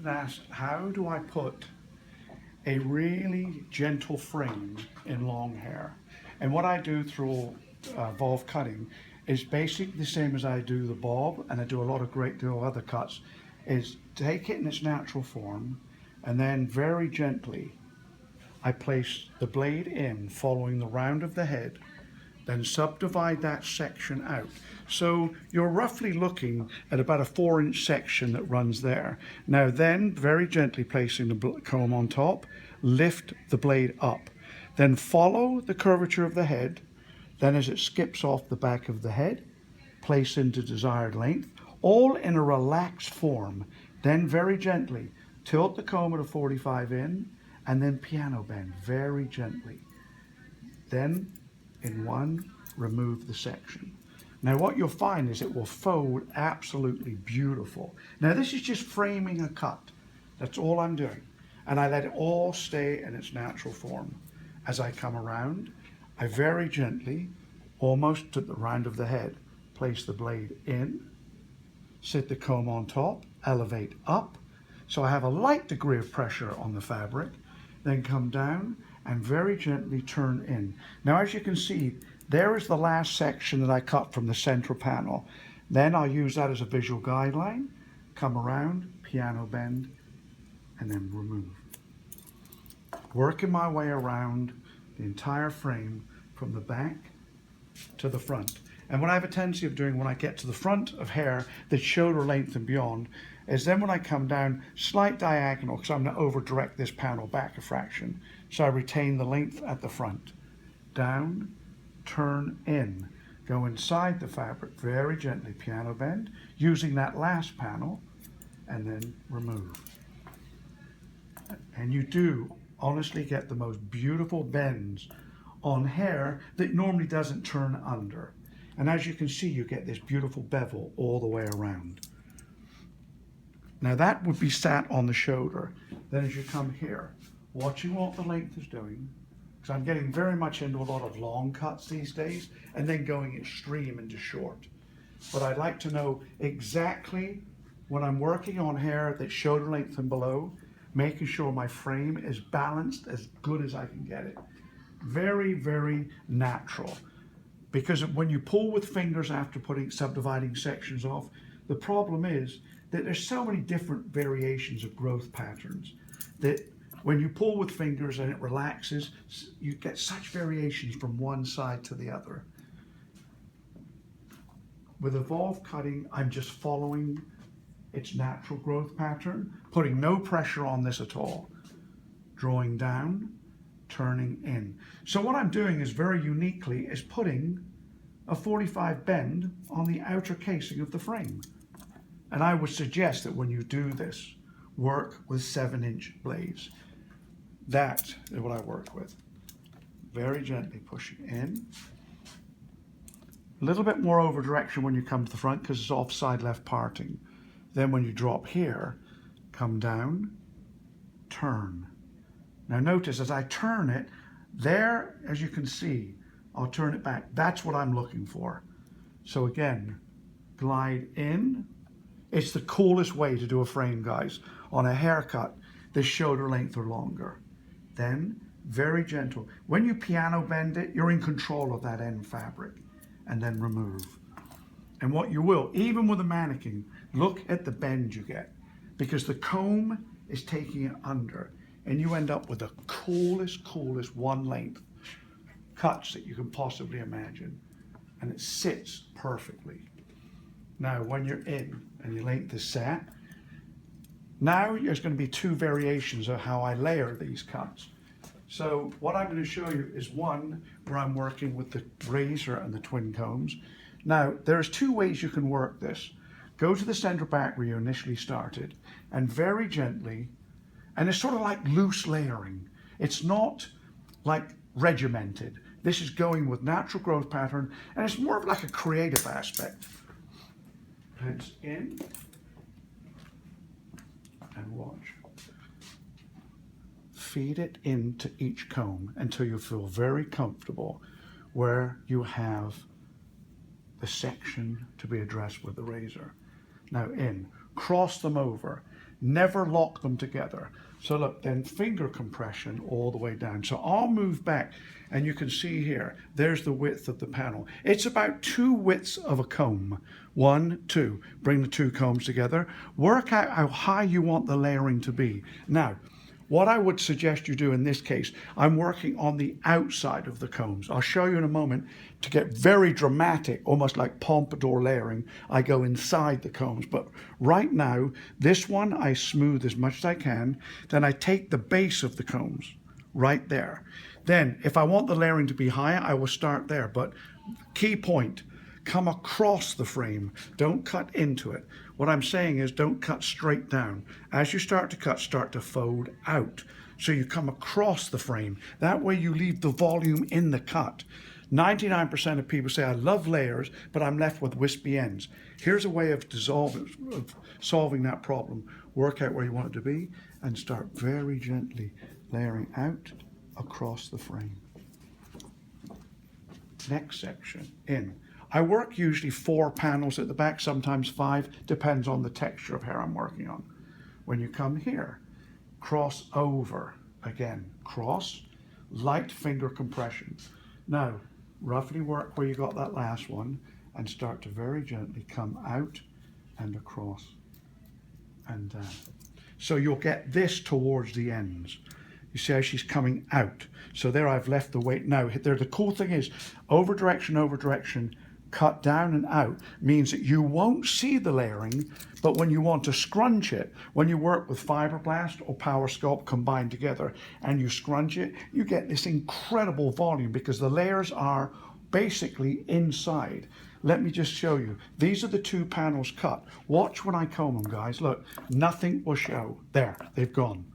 often asked, how do I put a really gentle frame in long hair? And what I do through Volve cutting is basically the same as I do the bob, and I do a lot of great deal of other cuts, is take it in its natural form, and then very gently I place the blade in following the round of the head, then subdivide that section out. So you're roughly looking at about a 4-inch section that runs there. Now then, very gently placing the comb on top, lift the blade up. Then follow the curvature of the head. Then as it skips off the back of the head, place into desired length, all in a relaxed form. Then very gently, tilt the comb at a 45 in, and then piano bend very gently. Then in one, remove the section. Now what you'll find is it will fold absolutely beautiful. Now this is just framing a cut. That's all I'm doing. And I let it all stay in its natural form. As I come around, I very gently, almost at the round of the head, place the blade in, sit the comb on top, elevate up, so I have a light degree of pressure on the fabric, then come down and very gently turn in. Now as you can see, there is the last section that I cut from the central panel. Then I'll use that as a visual guideline, come around, piano bend, and then remove. Working my way around the entire frame from the back to the front. And what I have a tendency of doing when I get to the front of hair that's shoulder length and beyond is then when I come down, slight diagonal, because I'm going to over direct this panel back a fraction. So I retain the length at the front. Down, turn in, go inside the fabric very gently, piano bend, using that last panel, and then remove. And you do honestly get the most beautiful bends on hair that normally doesn't turn under. And as you can see, you get this beautiful bevel all the way around. Now that would be sat on the shoulder. Then as you come here, watching what the length is doing, because I'm getting very much into a lot of long cuts these days, and then going extreme into short. But I'd like to know exactly when I'm working on hair that's shoulder length and below, making sure my frame is balanced as good as I can get it. Very, very natural. Because when you pull with fingers after subdividing sections off, the problem is that there's so many different variations of growth patterns that when you pull with fingers and it relaxes, you get such variations from one side to the other. With Evolve cutting, I'm just following its natural growth pattern, putting no pressure on this at all. Drawing down, turning in. So what I'm doing is very uniquely is putting a 45 bend on the outer casing of the frame. And I would suggest that when you do this, work with 7-inch blades. That is what I work with. Very gently pushing in. A little bit more over direction when you come to the front because it's offside left parting. Then when you drop here, come down, turn. Now notice as I turn it, there, as you can see, I'll turn it back. That's what I'm looking for. So again, glide in. It's the coolest way to do a frame, guys. On a haircut, the shoulder length or longer. Then, very gentle. When you piano bend it, you're in control of that end fabric. And then remove. And what you will, even with a mannequin, look at the bend you get. Because the comb is taking it under. And you end up with the coolest one length cuts that you can possibly imagine. And it sits perfectly. Now, when you're in and your length is set, now there's going to be 2 variations of how I layer these cuts. So what I'm going to show you is one where I'm working with the razor and the twin combs. Now, there's 2 ways you can work this. Go to the center back where you initially started and very gently, and it's sort of like loose layering. It's not like regimented. This is going with natural growth pattern, and it's more of like a creative aspect. Heads in, and watch. Feed it into each comb until you feel very comfortable where you have the section to be addressed with the razor. Now in, cross them over. Never lock them together. So look, then finger compression all the way down. So I'll move back and you can see here, there's the width of the panel. It's about 2 widths of a comb. 1, 2. Bring the 2 combs together. Work out how high you want the layering to be. Now, what I would suggest you do in this case, I'm working on the outside of the combs. I'll show you in a moment. To get very dramatic, almost like pompadour layering, I go inside the combs. But right now, this one I smooth as much as I can. Then I take the base of the combs right there. Then, if I want the layering to be higher, I will start there. But key point, come across the frame. Don't cut into it. What I'm saying is don't cut straight down. As you start to cut, start to fold out. So you come across the frame. That way you leave the volume in the cut. 99% of people say, I love layers, but I'm left with wispy ends. Here's a way of solving that problem. Work out where you want it to be and start very gently layering out across the frame. Next section, in. I work usually 4 panels at the back, sometimes 5, depends on the texture of hair I'm working on. When you come here, cross over, again, cross, light finger compression. Now, roughly work where you got that last one and start to very gently come out and across and down. So you'll get this towards the ends. You see how she's coming out. So there I've left the weight. Now, there, the cool thing is, over direction, cut down and out means that you won't see the layering, but when you want to scrunch it, when you work with Fibroblast or Power Sculpt combined together and you scrunch it, you get this incredible volume because the layers are basically inside. Let me just show you. These are the 2 panels cut. Watch when I comb them, guys. Look, nothing will show. There, they've gone.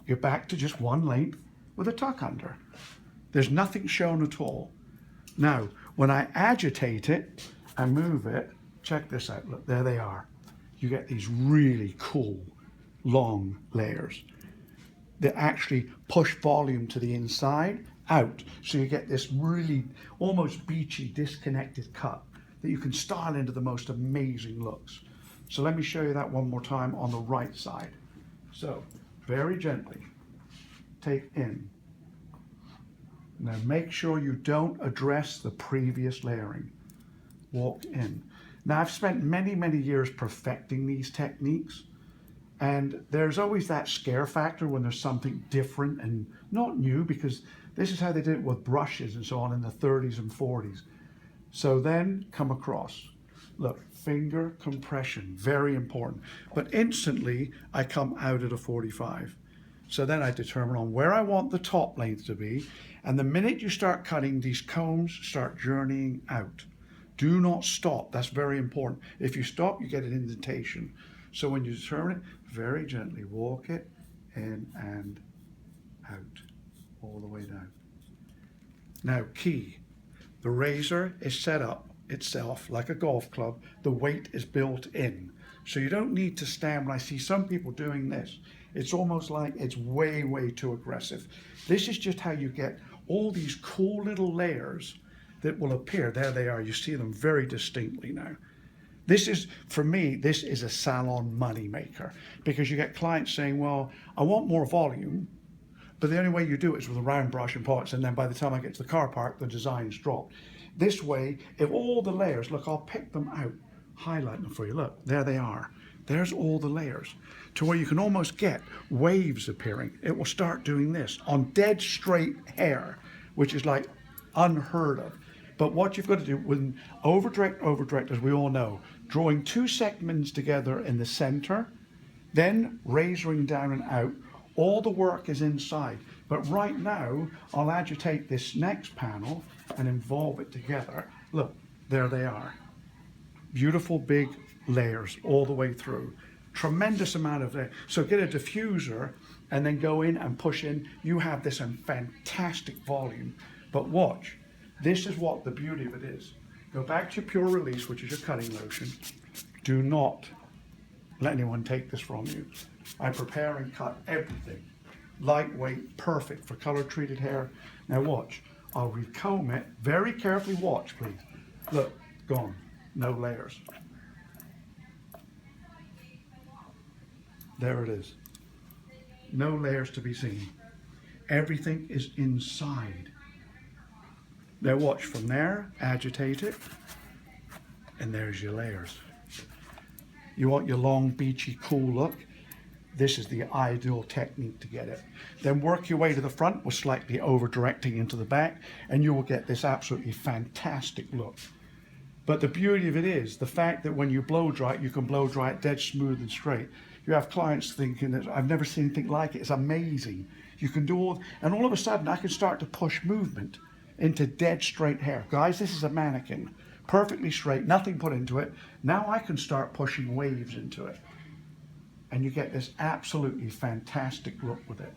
You're back to just 1 length with a tuck under. There's nothing shown at all. Now, when I agitate it and move it, check this out. Look, there they are. You get these really cool, long layers that actually push volume to the inside, out. So you get this really almost beachy, disconnected cut that you can style into the most amazing looks. So let me show you that one more time on the right side. So very gently take in. Now make sure you don't address the previous layering. Walk in. Now I've spent many, many years perfecting these techniques, and there's always that scare factor when there's something different and not new, because this is how they did it with brushes and so on in the 30s and 40s. So then come across. Look, finger compression, very important. But instantly I come out at a 45. So then I determine on where I want the top length to be. And the minute you start cutting, these combs start journeying out. Do not stop. That's very important. If you stop, you get an indentation. So when you determine it, very gently walk it in and out, all the way down. Now, key. The razor is set up itself like a golf club. The weight is built in. So you don't need to stand. When I see some people doing this, it's almost like it's way, way too aggressive. This is just how you get all these cool little layers that will appear. There they are. You see them very distinctly now. This is, for me, this is a salon money maker, because you get clients saying, well, I want more volume, but the only way you do it is with a round brush and parts, and then by the time I get to the car park, the design's dropped. This way, if all the layers, look, I'll pick them out, highlight them for you. Look, there they are. There's all the layers, to where you can almost get waves appearing. It will start doing this on dead straight hair, which is like unheard of. But what you've got to do with overdirect, as we all know, drawing 2 segments together in the center, then razoring down and out, all the work is inside. But right now, I'll agitate this next panel and involve it together. Look, there they are. Beautiful big layers all the way through. Tremendous amount of layer. So get a diffuser and then go in and push in. You have this fantastic volume. But watch, this is what the beauty of it is. Go back to your Pure Release, which is your cutting lotion. Do not let anyone take this from you. I prepare and cut everything. Lightweight, perfect for color treated hair. Now watch, I'll recomb it. Very carefully watch, please. Look, gone, no layers. There it is. No layers to be seen. Everything is inside. Now watch from there, agitate it, and there's your layers. You want your long, beachy, cool look. This is the ideal technique to get it. Then work your way to the front with slightly over directing into the back, and you will get this absolutely fantastic look. But the beauty of it is the fact that when you blow dry it, you can blow dry it dead smooth and straight. You have clients thinking that I've never seen anything like it. It's amazing. You can do all, and all of a sudden I can start to push movement into dead straight hair. Guys, this is a mannequin, perfectly straight, nothing put into it. Now I can start pushing waves into it. And you get this absolutely fantastic look with it.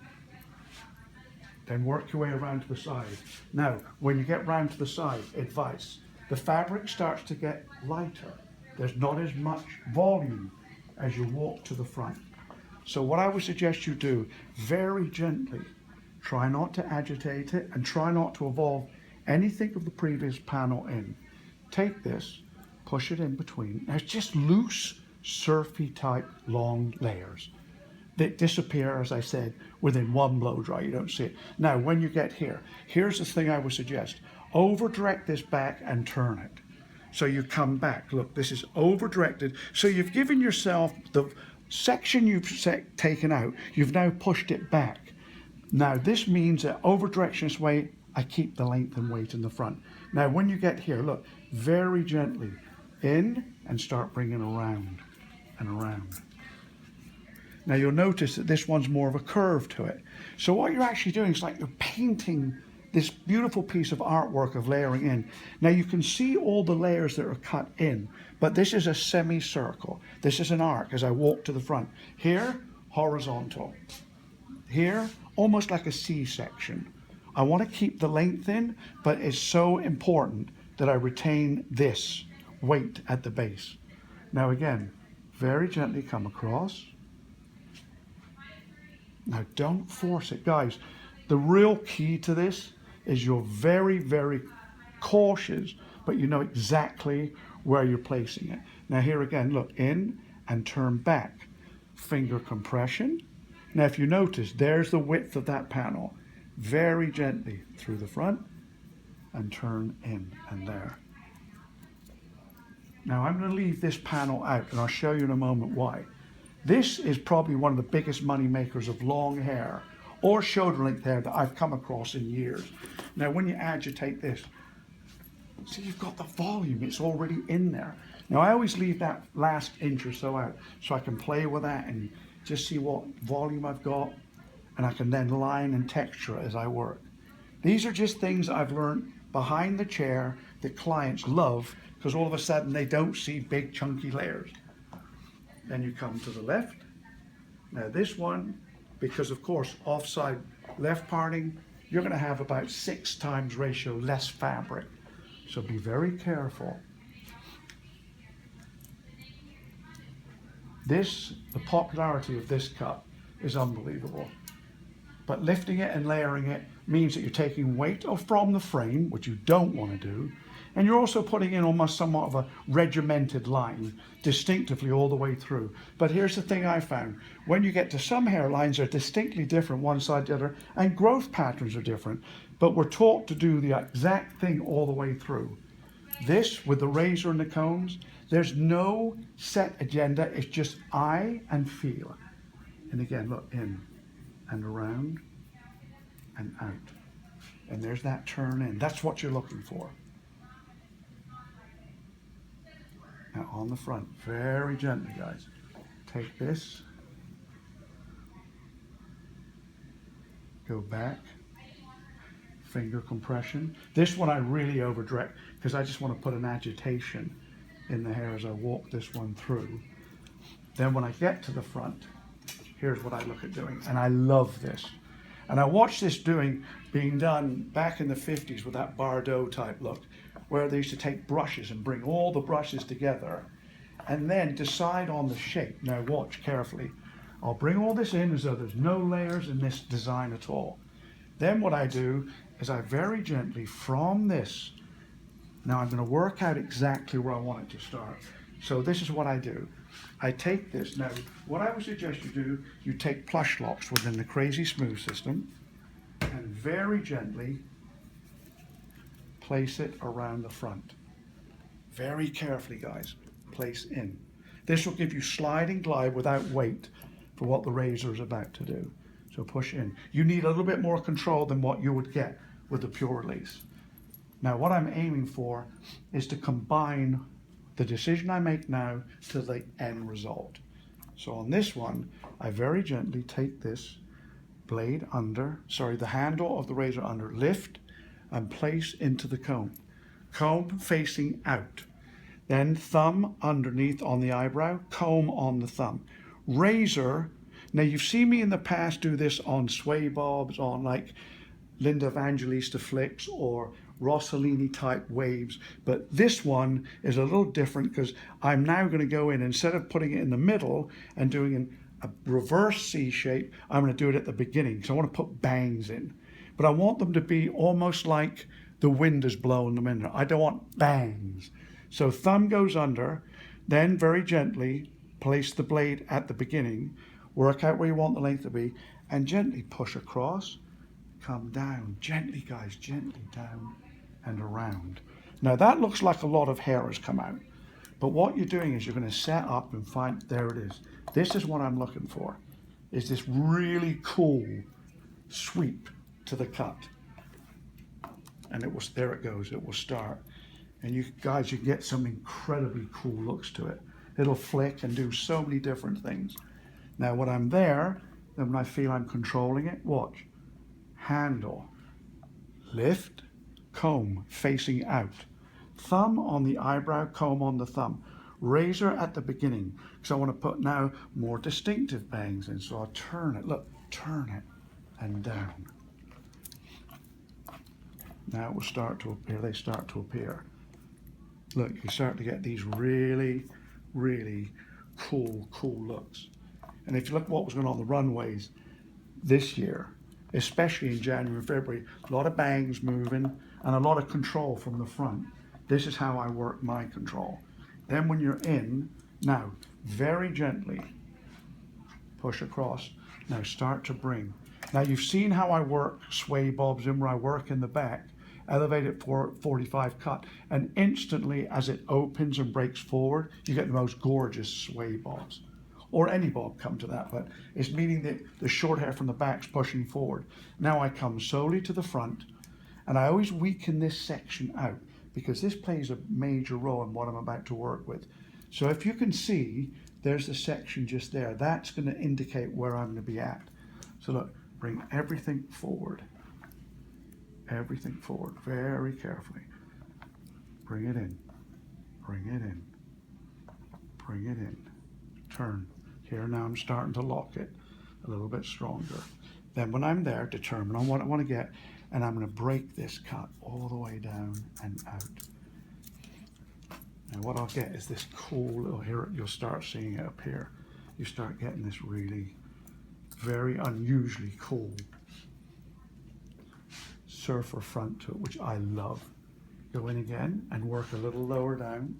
Then work your way around to the side. Now, when you get round to the side, advice, the fabric starts to get lighter. There's not as much volume as you walk to the front. So what I would suggest you do, very gently, try not to agitate it and try not to evolve anything of the previous panel in. Take this, push it in between. Now it's just loose, surfy type long layers that disappear, as I said, within one blow dry. You don't see it. Now, when you get here, here's the thing I would suggest. Over direct this back and turn it. So you come back. Look, this is over directed. So you've given yourself the section you've taken out, you've now pushed it back. Now this means that over direction this way, I keep the length and weight in the front. Now when you get here, look, very gently in and start bringing around and around. Now you'll notice that this one's more of a curve to it. So what you're actually doing is like you're painting this beautiful piece of artwork of layering in. Now you can see all the layers that are cut in, but this is a semicircle. This is an arc as I walk to the front. Here, horizontal. Here, almost like a C-section. I want to keep the length in, but it's so important that I retain this weight at the base. Now again, very gently come across. Now don't force it, guys. The real key to this is you're very, very cautious, but you know exactly where you're placing it. Now here again, look, in and turn back. Finger compression. Now if you notice, there's the width of that panel. Very gently through the front and turn in and there. Now I'm going to leave this panel out and I'll show you in a moment why. This is probably one of the biggest money makers of long hair or shoulder length hair that I've come across in years. Now when you agitate this, see you've got the volume, it's already in there. Now I always leave that last inch or so out so I can play with that and just see what volume I've got, and I can then line and texture it as I work. These are just things I've learned behind the chair that clients love because all of a sudden they don't see big chunky layers. Then you come to the left. Now this one, because of course offside left parting, you're going to have about 6 times ratio less fabric. So be very careful. The popularity of this cut is unbelievable. But lifting it and layering it means that you're taking weight from the frame, which you don't want to do, and you're also putting in almost somewhat of a regimented line distinctively all the way through. But here's the thing I found. When you get to some hairlines, they're distinctly different one side to the other, and growth patterns are different. But we're taught to do the exact thing all the way through. This, with the razor and the combs, there's no set agenda. It's just eye and feel. And again, look, in and around and out. And there's that turn in. That's what you're looking for. Now on the front, very gently, guys. Take this, go back, finger compression. This one I really over direct because I just want to put an agitation in the hair as I walk this one through. Then when I get to the front, here's what I look at doing, and I love this. And I watched this being done back in the 50s with that Bardot type look, where they used to take brushes and bring all the brushes together and then decide on the shape. Now watch carefully. I'll bring all this in as though there's no layers in this design at all. Then what I do is I very gently from this, now I'm going to work out exactly where I want it to start. So this is what I do. I take this. Now, what I would suggest you do, you take plush locks within the Crazy Smooth system and very gently place it around the front. Very carefully, guys, place in. This will give you sliding glide without weight for what the razor is about to do. So push in. You need a little bit more control than what you would get with the pure release. Now, what I'm aiming for is to combine the decision I make now to the end result. So on this one, I very gently take this blade under, the handle of the razor under, lift and place into the comb. Comb facing out. Then thumb underneath on the eyebrow, comb on the thumb. Razor, now you've seen me in the past do this on sway bobs, on like Linda Evangelista flicks or Rossellini type waves, but this one is a little different because I'm now going to go in, instead of putting it in the middle and doing a reverse C shape, I'm going to do it at the beginning. So I want to put bangs in, but I want them to be almost like the wind is blowing them in there. I don't want bangs. So thumb goes under, then very gently place the blade at the beginning, work out where you want the length to be, and gently push across, come down, gently guys, gently down and around. Now that looks like a lot of hair has come out, but what you're doing is you're going to set up and find, there it is. This is what I'm looking for, is this really cool sweep to the cut. And there it goes, it will start. And you guys, you get some incredibly cool looks to it. It'll flick and do so many different things. Now when I'm there, then when I feel I'm controlling it, watch. Handle, lift, comb facing out. Thumb on the eyebrow, comb on the thumb. Razor at the beginning, because I want to put now more distinctive bangs in. So I'll turn it, look, turn it and down. Now it will start to appear, they start to appear. Look, you start to get these really, really cool looks. And if you look at what was going on the runways this year, especially in January and February, a lot of bangs moving and a lot of control from the front. This is how I work my control. Then when you're in, now very gently push across. Now start to bring. Now you've seen how I work sway bobs in, where I work in the back, elevate it for 45 cut, and instantly as it opens and breaks forward, you get the most gorgeous sway bobs. Or any bob come to that, but it's meaning that the short hair from the back's pushing forward. Now I come solely to the front, and I always weaken this section out because this plays a major role in what I'm about to work with. So if you can see, there's the section just there. That's going to indicate where I'm going to be at. So look, bring everything forward very carefully. Bring it in, bring it in, bring it in. Turn. Here now I'm starting to lock it a little bit stronger. Then when I'm there, determine on what I want to get, and I'm going to break this cut all the way down and out. Now what I'll get is this cool little, here you'll start seeing it up here. You start getting this really very unusually cool surfer front to it, which I love. Go in again and work a little lower down.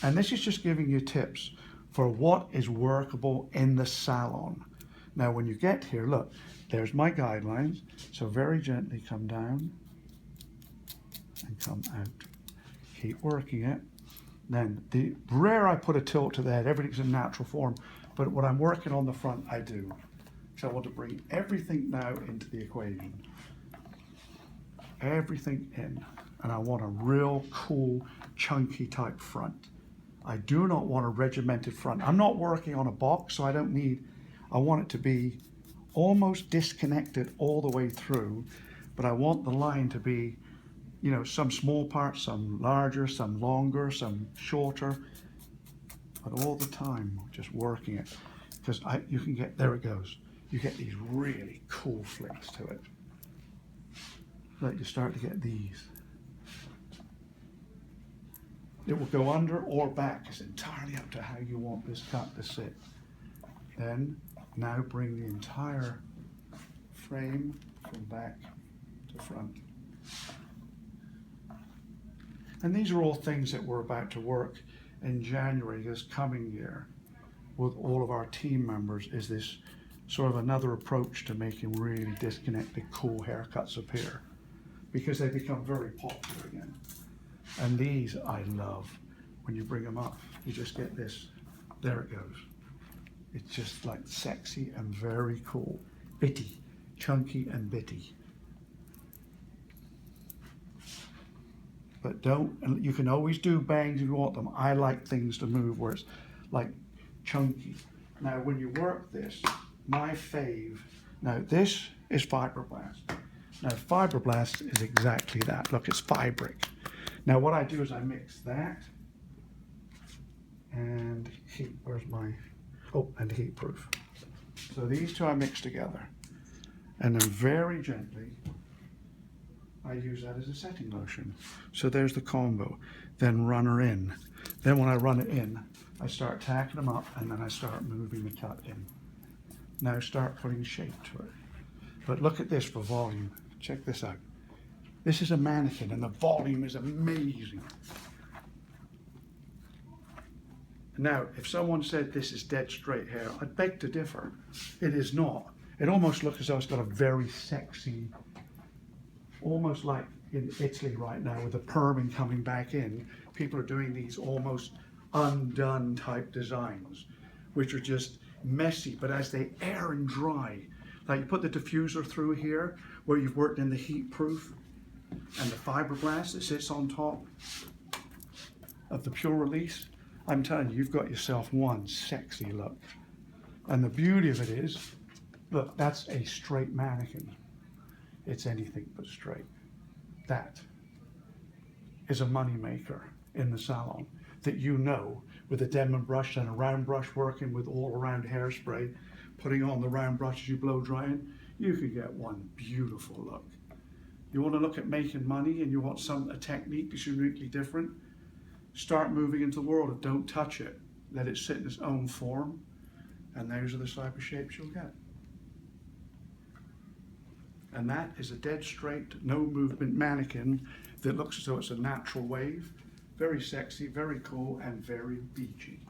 And this is just giving you tips for what is workable in the salon. Now when you get here, look, there's my guidelines. So very gently come down and come out. Keep working it. Then the rare I put a tilt to the head, everything's in natural form, but when I'm working on the front, I do. So I want to bring everything now into the equation. Everything in. And I want a real cool, chunky type front. I do not want a regimented front. I'm not working on a box, so I don't need, I want it to be almost disconnected all the way through, but I want the line to be, you know, some small parts, some larger, some longer, some shorter, but all the time just working it. Because you can get, there it goes. You get these really cool flicks to it. Like you start to get these. It will go under or back. It's entirely up to how you want this cut to sit. Then, now bring the entire frame from back to front. And these are all things that we're about to work in January this coming year with all of our team members is this sort of another approach to making really disconnected, cool haircuts appear, because they become very popular again. And these I love. When you bring them up, you just get this. There it goes. It's just like sexy and very cool. Bitty, chunky and bitty. But you can always do bangs if you want them. I like things to move where it's like chunky. Now when you work this, my fave, now this is Fibroblast. Now Fibroblast is exactly that. Look, it's Fibric. Now what I do is I mix that and heat, and heat proof. So these two I mix together. And then very gently, I use that as a setting lotion. So there's the combo. Then run her in. Then when I run it in, I start tacking them up and then I start moving the cut in. Now start putting shape to it. But look at this for volume. Check this out. This is a mannequin and the volume is amazing. Now, if someone said this is dead straight hair, I'd beg to differ. It is not. It almost looks as though it's got a very sexy, almost like in Italy right now with the perming coming back in, people are doing these almost undone type designs, which are just messy, but as they air and dry, like you put the diffuser through here, where you've worked in the heat proof, and the Fibroblast that sits on top of the pure release, I'm telling you, you've got yourself one sexy look. And the beauty of it is, look, that's a straight mannequin. It's anything but straight. That is a money maker in the salon that you know, with a Denman brush and a round brush working with all around hairspray, putting on the round brush as you blow drying, you could get one beautiful look. You want to look at making money and you want a technique that's uniquely different, start moving into the world of don't touch it. Let it sit in its own form, and those are the type of shapes you'll get. And that is a dead straight, no movement mannequin that looks as though it's a natural wave. Very sexy, very cool, and very beachy.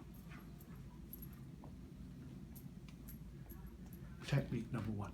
Technique number one.